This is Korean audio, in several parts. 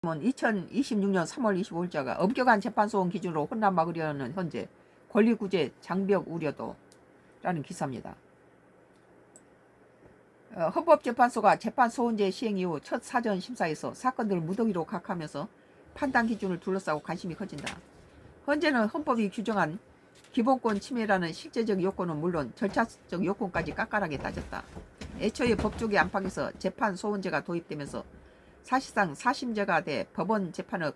2026년 3월 25일자가 엄격한 재판소원 기준으로 혼란 막으려는 현재 권리구제 장벽 우려도 라는 기사입니다. 헌법재판소가 재판소원제 시행 이후 첫 사전 심사에서 사건들을 무더기로 각하면서 판단 기준을 둘러싸고 관심이 커진다. 현재는 헌법이 규정한 기본권 침해라는 실제적 요건은 물론 절차적 요건까지 깐깐하게 따졌다. 애초에 법조계 안팎에서 재판소원제가 도입되면서 사실상 사심제가 돼 법원 재판의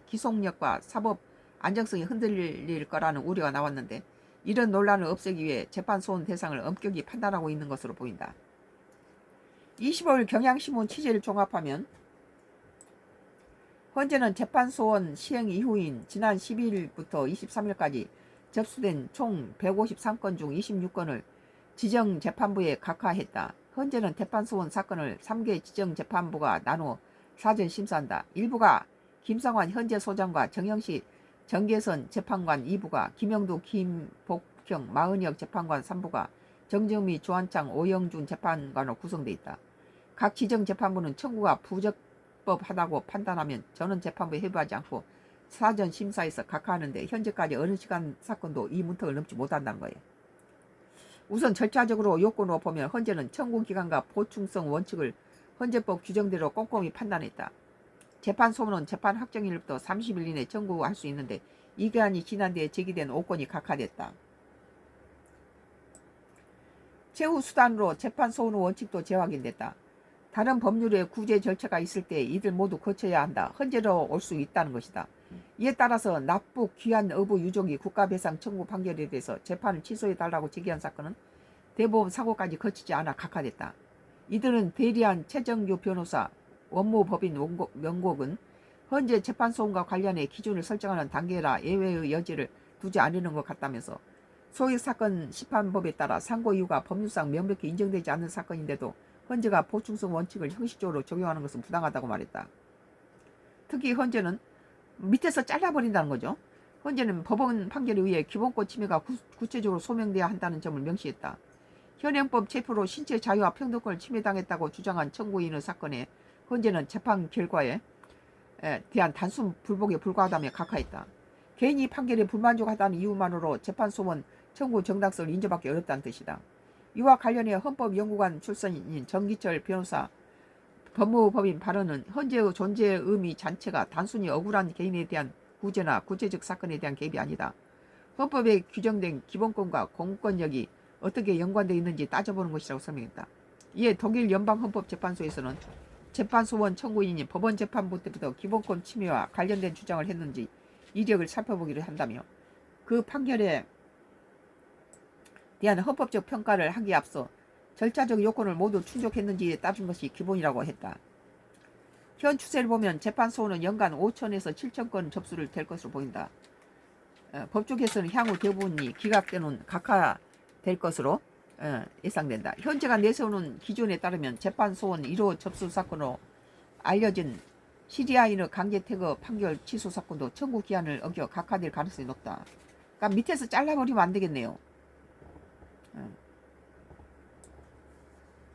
기속력과 사법 안정성이 흔들릴 거라는 우려가 나왔는데, 이런 논란을 없애기 위해 재판소원 대상을 엄격히 판단하고 있는 것으로 보인다. 25일 경향신문 취재를 종합하면 현재는 재판소원 시행 이후인 지난 12일부터 23일까지 접수된 총 153건 중 26건을 지정재판부에 각하했다. 현재는 재판소원 사건을 3개 지정재판부가 나누어 사전 심사한다. 일부가 김성환 현재 소장과 정영식 정계선 재판관 2부가, 김영두 김복형 마은혁 재판관 3부가, 정정미 조한창 오영준 재판관으로 구성되어 있다. 각 지정재판부는 청구가 부적법하다고 판단하면 전원 재판부에 회부하지 않고 사전 심사에서 각하하는데, 현재까지 어느 시간 사건도 이 문턱을 넘지 못한다는 거예요. 우선 절차적으로 요건으로 보면 현재는 청구기간과 보충성 원칙을 헌재법 규정대로 꼼꼼히 판단했다. 재판소원은 재판 확정일부터 30일 이내 청구할 수 있는데, 이 기한이 지난 뒤에 제기된 5건이 각하됐다. 최후 수단으로 재판소원 원칙도 재확인됐다. 다른 법률의 구제 절차가 있을 때 이들 모두 거쳐야 한다. 헌재로 올 수 있다는 것이다. 이에 따라서 납북 귀환 여부 유족이 국가배상 청구 판결에 대해서 재판을 취소해달라고 제기한 사건은 대법원 사고까지 거치지 않아 각하됐다. 이들은 대리한 최정규 변호사, 원무법인 명곡은 현재 재판소원과 관련해 기준을 설정하는 단계라 예외의 여지를 두지 않으는 것 같다면서, 소위 사건 심판법에 따라 상고 이유가 법률상 명백히 인정되지 않는 사건인데도 헌재가 보충성 원칙을 형식적으로 적용하는 것은 부당하다고 말했다. 특히 헌재는 밑에서 잘라버린다는 거죠. 헌재는 법원 판결에 의해 기본권 침해가 구체적으로 소명돼야 한다는 점을 명시했다. 현행법 체포로 신체 자유와 평등권을 침해당했다고 주장한 청구인의 사건에 헌재는 재판 결과에 대한 단순 불복에 불과하다며 각하했다. 개인이 판결에 불만족하다는 이유만으로 재판소원 청구 정당성을 인정받기 어렵다는 뜻이다. 이와 관련해 헌법연구관 출신인 정기철 변호사 법무법인 발언은 헌재의 존재의 의미 자체가 단순히 억울한 개인에 대한 구제나 구체적 사건에 대한 개입이 아니다. 헌법에 규정된 기본권과 공권력이 어떻게 연관되어 있는지 따져보는 것이라고 설명했다. 이에 독일 연방헌법재판소에서는 재판소원 청구인이 법원재판부 때부터 기본권 침해와 관련된 주장을 했는지 이력을 살펴보기로 한다며, 그 판결에 대한 헌법적 평가를 하기에 앞서 절차적 요건을 모두 충족했는지에 따진 것이 기본이라고 했다. 현 추세를 보면 재판소원은 연간 5천에서 7천 건 접수를 될 것으로 보인다. 법조계에서는 향후 대부분이 기각되는 각하될 것으로 예상된다. 현재가 내세우는 기준에 따르면 재판소원 1호 접수 사건으로 알려진 시리아인의 강제 퇴거 판결 취소 사건도 청구 기한을 어겨 각하될 가능성이 높다. 그러니까 밑에서 잘라버리면 안 되겠네요.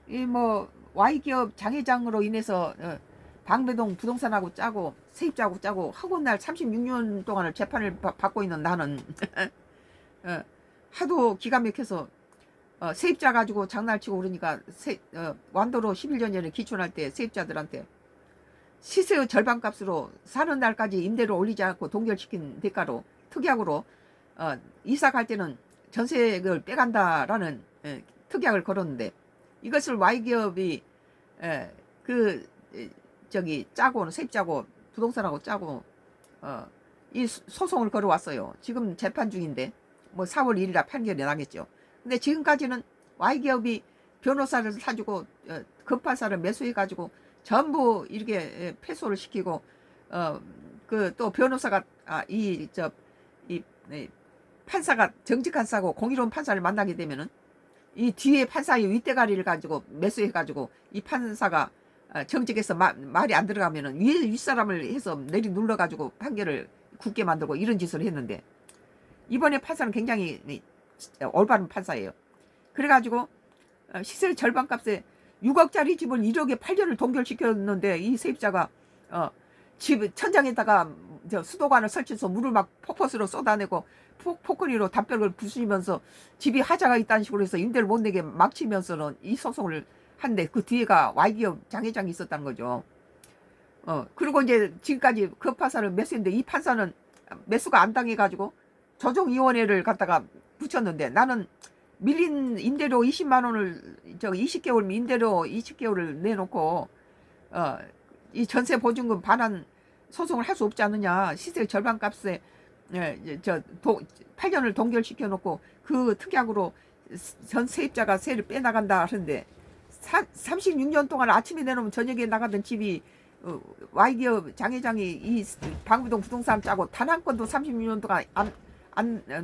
이 Y기업 장회장으로 인해서 방배동 부동산하고 짜고 세입자하고 짜고 하고 날 36년 동안을 재판을 받고 있는 나는 하도 기가 막혀서 세입자 가지고 장난치고 그러니까 완도로 10일 전에 기촌할 때 세입자들한테 시세의 절반값으로 사는 날까지 임대를 올리지 않고 동결시킨 대가로 특약으로 이사 갈 때는 전세를 빼간다라는 특약을 걸었는데, 이것을 Y기업이 짜고 세입자고 부동산하고 짜고 이 소송을 걸어왔어요. 지금 재판 중인데 4월 1일에 판결이 나겠죠. 근데 지금까지는 Y기업이 변호사를 사주고 급판사를 매수해가지고 전부 이렇게 패소를 시키고 또 변호사가 이 판사가 정직한 사고 공의로운 판사를 만나게 되면은 이 뒤에 판사의 윗대가리를 가지고 매수해가지고 이 판사가 정직해서 말이 안 들어가면은 윗사람을 해서 내리 눌러가지고 판결을 굳게 만들고 이런 짓을 했는데, 이번에 판사는 굉장히 올바른 판사예요. 그래가지고 시세 절반값에 6억짜리 집을 1억에 8년을 동결시켰는데 이 세입자가 집 천장에다가 저 수도관을 설치해서 물을 막 폭포수로 쏟아내고 포크리로 담벼락을 부수면서 집이 하자가 있다는 식으로 해서 임대를 못 내게 막치면서는 이 소송을 한데 그 뒤에가 Y기업 장회장이 있었다는 거죠. 그리고 이제 지금까지 그 판사를 매수했는데 이 판사는 매수가 안 당해가지고 조정위원회를 갖다가 붙였는데 나는 밀린 임대료 20만 원을 20개월 임대료 20개월을 내놓고 이 전세 보증금 반환 소송을 할 수 없지 않느냐. 시세 절반 값에 8년을 동결시켜 놓고 그 특약으로 전 세입자가 세를 빼나간다 하는데 36년 동안 아침에 내놓으면 저녁에 나가던 집이 Y기업 장회장이 이 방부동 부동산 짜고 단 한 건도 36년 동안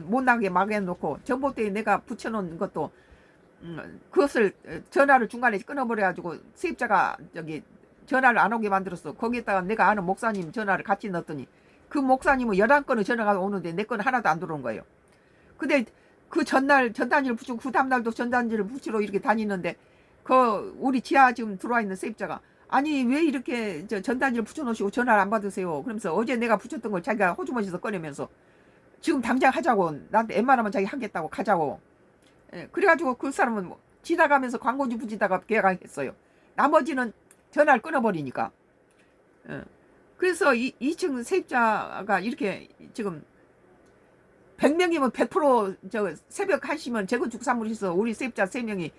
못 나가게 막아놓고 전봇대에 내가 붙여놓은 것도 그것을 전화를 중간에 끊어버려가지고 세입자가 전화를 안 오게 만들었어. 거기에다가 내가 아는 목사님 전화를 같이 넣었더니 그 목사님은 11건의 전화가 오는데 내 건 하나도 안 들어온 거예요. 근데 그 전날 전단지를 붙이고 그 다음날도 전단지를 붙이러 이렇게 다니는데 그 우리 지하 지금 들어와 있는 세입자가 아니 왜 이렇게 전단지를 붙여놓으시고 전화를 안 받으세요. 그러면서 어제 내가 붙였던 걸 자기가 호주머니에서 꺼내면서 지금 당장 하자고 나한테 웬만하면 자기 하겠다고 가자고. 그래가지고 그 사람은 뭐 지나가면서 광고주 붙이다가 계약했어요. 나머지는 전화를 끊어버리니까. 그래서 2층 세입자가 이렇게 지금 100명이면 100% 새벽 1시면 재건축 사무실에서 우리 세입자 3명이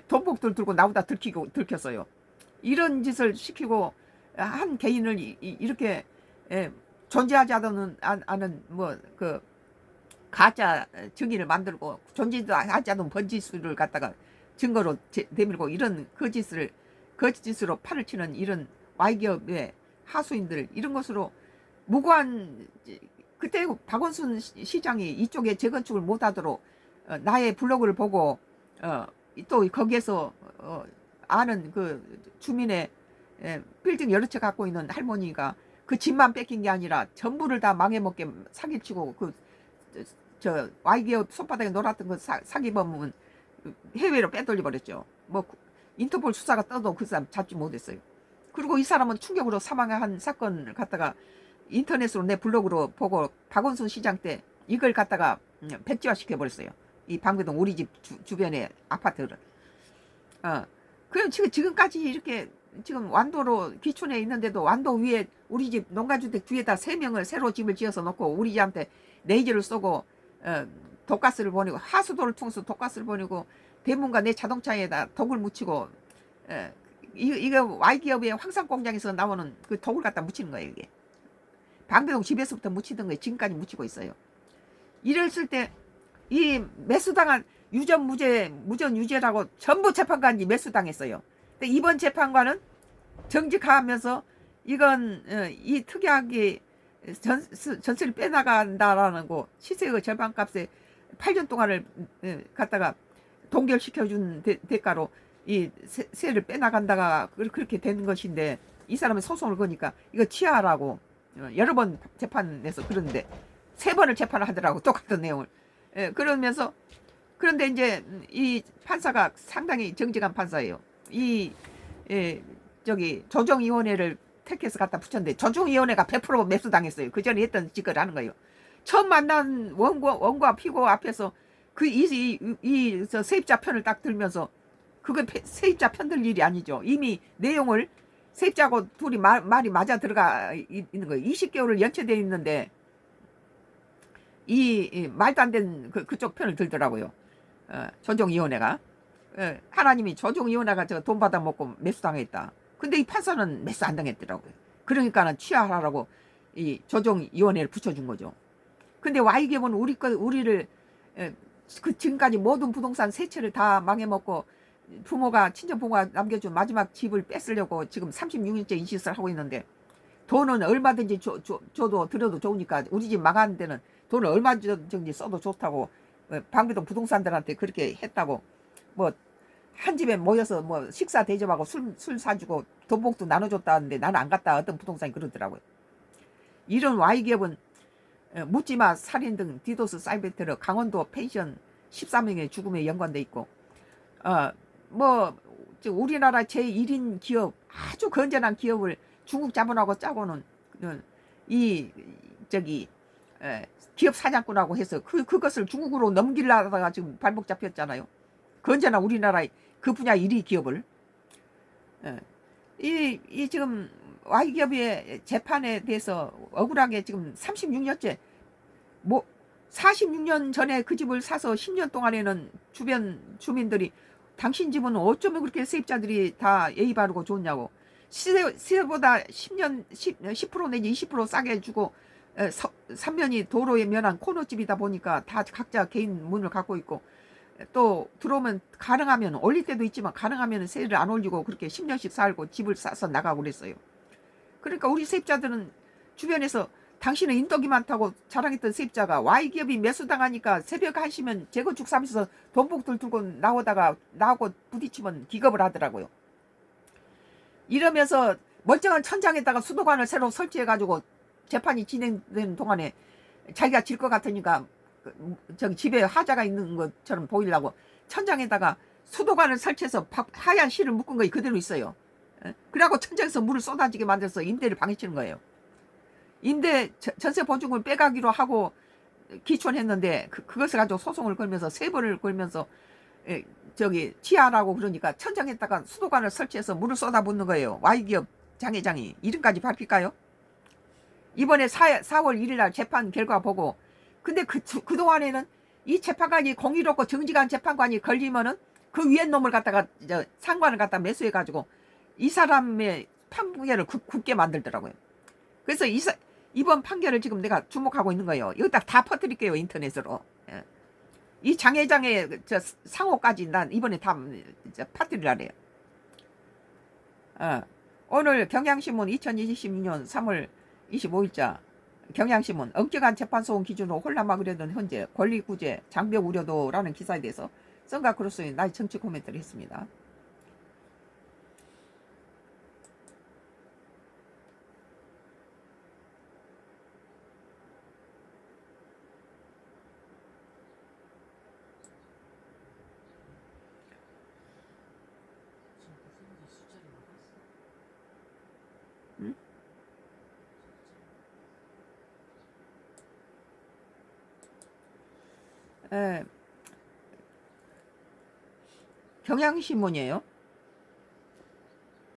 돈복들 들고 나보다 들켰어요. 이런 짓을 시키고 한 개인을 이렇게 존재하지 않은 뭐 그 가짜 증인을 만들고 존재도 하지 않은 번지수를 갖다가 증거로 내밀고 이런 거짓으로 판을 치는 이런 Y기업의 하수인들 이런 것으로 무고한 그때 박원순 시장이 이쪽에 재건축을 못하도록 나의 블로그를 보고 또 거기에서 아는 그 주민의 빌딩 여러 채 갖고 있는 할머니가 그 집만 뺏긴 게 아니라 전부를 다 망해먹게 사기치고 저 Y기업 손바닥에 놀았던 그 사기범은 해외로 빼돌려 버렸죠. 뭐 인터폴 수사가 떠도 그 사람 잡지 못했어요. 그리고 이 사람은 충격으로 사망한 사건을 갖다가 인터넷으로 내 블로그로 보고 박원순 시장 때 이걸 갖다가 백지화 시켜버렸어요. 이 방배동 우리 집 주변의 아파트를. 그럼 지금까지 이렇게 지금 완도로 귀촌에 있는데도 완도 위에 우리 집 농가주택 뒤에다 3명을 새로 집을 지어서 놓고 우리 집한테 레이저를 쏘고 독가스를 보내고 하수도를 통해서 독가스를 보내고 대문과 내 자동차에다 독을 묻히고 이거 Y기업의 황산공장에서 나오는 그 독을 갖다 묻히는 거예요. 이게 방배동 집에서부터 묻히던 거예요. 지금까지 묻히고 있어요. 이랬을 때 이 매수당한 무전 유죄라고 전부 재판관이 매수당했어요. 근데 이번 재판관은 정직하면서 이건 이 특약이 전세를 빼나간다라는 거 시세의 절반값에 8년 동안을 갖다가 동결시켜준 대가로 이 세를 빼나간다가 그렇게 되는 것인데 이 사람은 소송을 거니까 이거 취하라고 여러 번 재판에서 그러는데 3번을 재판을 하더라고 똑같은 내용을. 그러면서 그런데 이제 이 판사가 상당히 정직한 판사예요. 이 조정위원회를 택해서 갖다 붙였는데 조정위원회가 100% 매수당했어요. 그 전에 했던 짓을 하는 거예요. 처음 만난 원고와 피고 앞에서 이 세입자 편을 딱 들면서 그게 세입자 편들 일이 아니죠. 이미 내용을 세입자하고 둘이 말이 맞아 들어가 있는 거예요. 20개월을 연체되어 있는데 이 말도 안 되는 그쪽 편을 들더라고요. 조정위원회가. 하나님이 조정위원회가 돈 받아 먹고 매수당했다. 근데 이 판사는 매수 안 당했더라고요. 그러니까는 취하라고 이 조정위원회를 붙여준 거죠. 근데 Y기업은 우리를 그 지금까지 모든 부동산 3채를 다 망해먹고 친정 부모가 남겨준 마지막 집을 뺏으려고 지금 36년째 이 짓을 하고 있는데 돈은 얼마든지 줘도 드려도 좋으니까 우리 집 망하는 데는 돈을 얼마든지 써도 좋다고 방배동 부동산들한테 그렇게 했다고 뭐 한 집에 모여서 뭐 식사 대접하고 술 사주고 돈복도 나눠줬다는데 나는 안 갔다 어떤 부동산이 그러더라고요. 이런 Y기업은 묻지마 살인 등 디도스 사이버 테러 강원도 펜션 14명의 죽음에 연관돼 있고 뭐 우리나라 제1인 기업 아주 건전한 기업을 중국 자본하고 짜고는 이 저기 기업 사냥꾼하고 해서 그것을 중국으로 넘기려다가 지금 발목 잡혔잖아요. 그 언제나 우리나라 그 분야 1위 기업을 이 지금 Y기업의 재판에 대해서 억울하게 지금 36년째 뭐 46년 전에 그 집을 사서 10년 동안에는 주변 주민들이 당신 집은 어쩌면 그렇게 세입자들이 다 예의 바르고 좋냐고 시세보다 10% 내지 20% 싸게 주고 3면이 도로에 면한 코너집이다 보니까 다 각자 개인 문을 갖고 있고 또 들어오면 가능하면 올릴 때도 있지만 가능하면 세를 안 올리고 그렇게 10년씩 살고 집을 싸서 나가고 그랬어요. 그러니까 우리 세입자들은 주변에서 당신은 인덕이 많다고 자랑했던 세입자가 Y기업이 매수당하니까 새벽 1시면 재건축 사무실에서 돈봉투를 들고 나하고 부딪히면 기겁을 하더라고요. 이러면서 멀쩡한 천장에다가 수도관을 새로 설치해가지고 재판이 진행되는 동안에 자기가 질 것 같으니까 저기 집에 하자가 있는 것처럼 보이려고 천장에다가 수도관을 설치해서 하얀 실을 묶은 거 그대로 있어요. 그래갖고 천장에서 물을 쏟아지게 만들어서 임대를 방해치는 거예요. 임대 전세 보증금을 빼가기로 하고 기촌했는데 그것을 가지고 소송을 걸면서 3번을 걸면서 저기 취하라고 그러니까 천장에다가 수도관을 설치해서 물을 쏟아붓는 거예요. Y기업 장회장이 이름까지 밝힐까요? 이번에 4월 1일 날 재판 결과 보고 근데 그동안에는 이 재판관이 공의롭고 정직한 재판관이 걸리면은 그 위에 놈을 갖다가 상관을 갖다 매수해가지고 이 사람의 판결을 굳게 만들더라고요. 그래서 이번 판결을 지금 내가 주목하고 있는 거예요. 여기다 다 퍼뜨릴게요 인터넷으로. 이 장회장의 상호까지 난 이번에 다 퍼뜨리라래요. 오늘 경향신문 2022년 3월 25일자 경향신문 엄격한 재판소원 기준으로 혼란막으려던 현재 권리구제 장벽 우려도라는 기사에 대해서 썬가 크로스의 나의 정치 코멘트를 했습니다. 경향신문이에요.